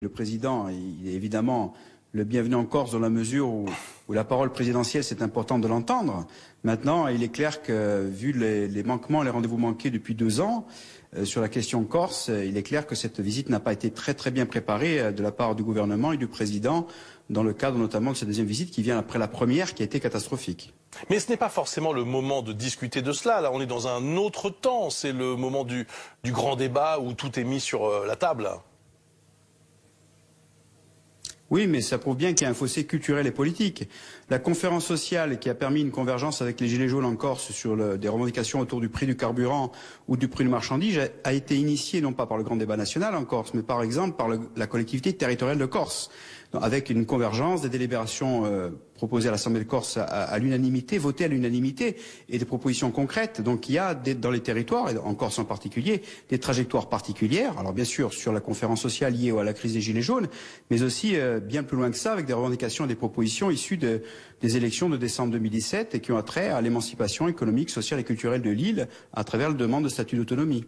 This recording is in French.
Le président, il est évidemment le bienvenu en Corse dans la mesure où la parole présidentielle, c'est important de l'entendre. Maintenant, il est clair que, vu les manquements, les rendez-vous manqués depuis 2 ans, sur la question corse, il est clair que cette visite n'a pas été très bien préparée de la part du gouvernement et du président, dans le cadre notamment de cette deuxième visite qui vient après la première qui a été catastrophique. Mais ce n'est pas forcément le moment de discuter de cela. Là, on est dans un autre temps. C'est le moment du grand débat où tout est mis sur la table. Oui, mais ça prouve bien qu'il y a un fossé culturel et politique. La conférence sociale qui a permis une convergence avec les Gilets jaunes en Corse sur des revendications autour du prix du carburant ou du prix du marchandise a été initiée non pas par le grand débat national en Corse, mais par exemple par la collectivité territoriale de Corse, avec une convergence des délibérations proposées à l'Assemblée de Corse à l'unanimité, votées à l'unanimité, et des propositions concrètes. Donc il y a dans les territoires, et en Corse en particulier, des trajectoires particulières. Alors bien sûr sur la conférence sociale liée à la crise des Gilets jaunes, mais aussi bien plus loin que ça, avec des revendications et des propositions issues des élections de décembre 2017 et qui ont trait à l'émancipation économique, sociale et culturelle de l'île à travers la demande de statut d'autonomie.